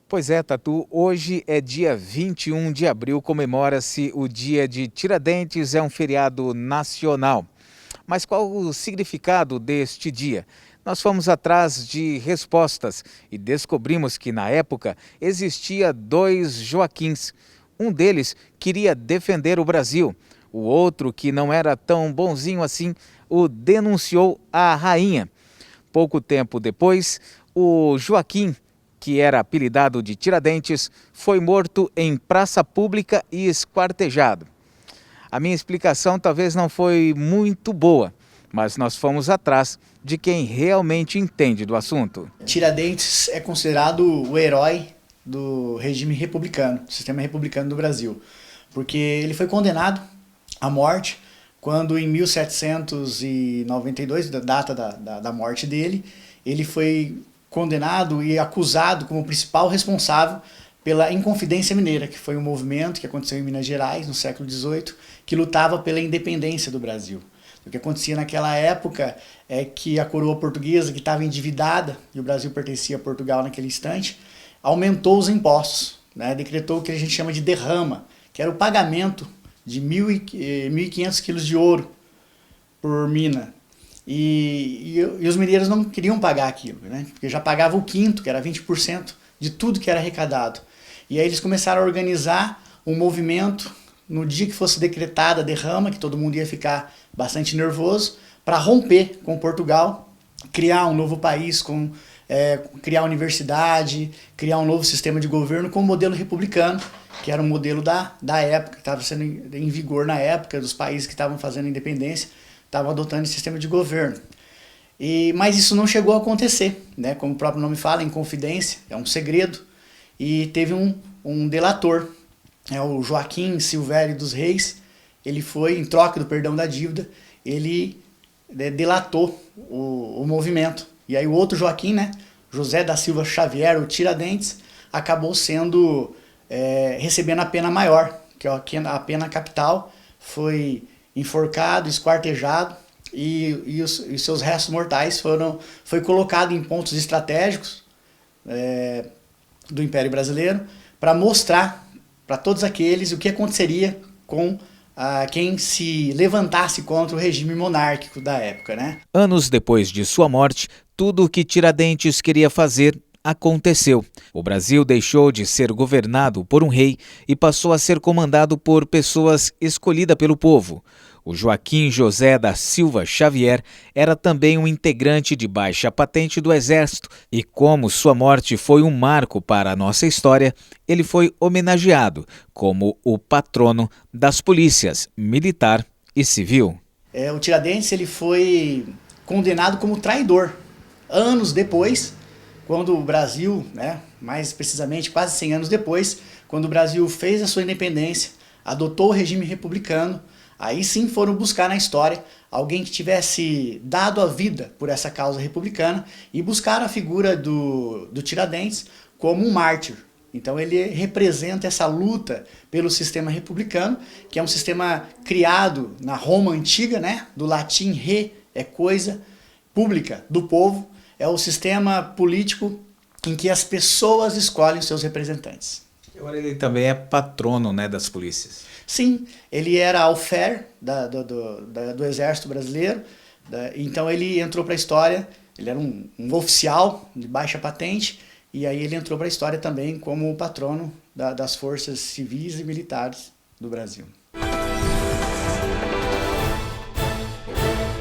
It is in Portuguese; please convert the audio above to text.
Pois é, Tatu, hoje é dia 21 de abril, comemora-se o Dia de Tiradentes, é um feriado nacional. Mas qual o significado deste dia? Nós fomos atrás de respostas e descobrimos que na época existia dois Joaquins. Um deles queria defender o Brasil, o outro, que não era tão bonzinho assim, o denunciou à rainha. Pouco tempo depois, o Joaquim, que era apelidado de Tiradentes, foi morto em praça pública e esquartejado. A minha explicação talvez não foi muito boa, mas nós fomos atrás de quem realmente entende do assunto. Tiradentes é considerado o herói do regime republicano, do sistema republicano do Brasil, porque ele foi condenado à morte quando em 1792, da data da morte dele, ele foi condenado e acusado como principal responsável pela Inconfidência Mineira, que foi um movimento que aconteceu em Minas Gerais no século XVIII, que lutava pela independência do Brasil. O que acontecia naquela época é que a coroa portuguesa, que estava endividada, e o Brasil pertencia a Portugal naquele instante, aumentou os impostos, né? Decretou o que a gente chama de derrama, que era o pagamento de 1.500 quilos de ouro por mina. E os mineiros não queriam pagar aquilo, né? Porque já pagava o quinto, que era 20% de tudo que era arrecadado. E aí eles começaram a organizar um movimento no dia que fosse decretada a derrama, que todo mundo ia ficar bastante nervoso, para romper com Portugal, criar um novo país, criar universidade, criar um novo sistema de governo com o modelo republicano, que era um modelo da época, que estava sendo em vigor na época, dos países que estavam fazendo independência, estavam adotando esse sistema de governo. Mas isso não chegou a acontecer, né? Como o próprio nome fala, Inconfidência, é um segredo, e teve um delator, o Joaquim Silvério dos Reis. Ele foi, em troca do perdão da dívida, ele delatou o movimento. E aí o outro Joaquim, né, José da Silva Xavier, o Tiradentes, acabou recebendo a pena maior, que é a pena capital. Foi enforcado, esquartejado, e os seus restos mortais foi colocado em pontos estratégicos do Império Brasileiro para mostrar para todos aqueles o que aconteceria com quem se levantasse contra o regime monárquico da época, né? Anos depois de sua morte, tudo o que Tiradentes queria fazer aconteceu. O Brasil deixou de ser governado por um rei e passou a ser comandado por pessoas escolhidas pelo povo. O Joaquim José da Silva Xavier era também um integrante de baixa patente do Exército e, como sua morte foi um marco para a nossa história, ele foi homenageado como o patrono das polícias militar e civil. O Tiradentes ele foi condenado como traidor. Anos depois, quando o Brasil, né, mais precisamente quase 100 anos depois, quando o Brasil fez a sua independência, adotou o regime republicano, aí sim foram buscar na história alguém que tivesse dado a vida por essa causa republicana e buscaram a figura do Tiradentes como um mártir. Então ele representa essa luta pelo sistema republicano, que é um sistema criado na Roma antiga, né? Do latim re é coisa, pública, do povo. É o sistema político em que as pessoas escolhem seus representantes. Agora ele também é patrono, né, das polícias. Sim, ele era alfer do Exército Brasileiro, então ele entrou para a história, ele era um oficial de baixa patente, e aí ele entrou para a história também como o patrono das forças civis e militares do Brasil.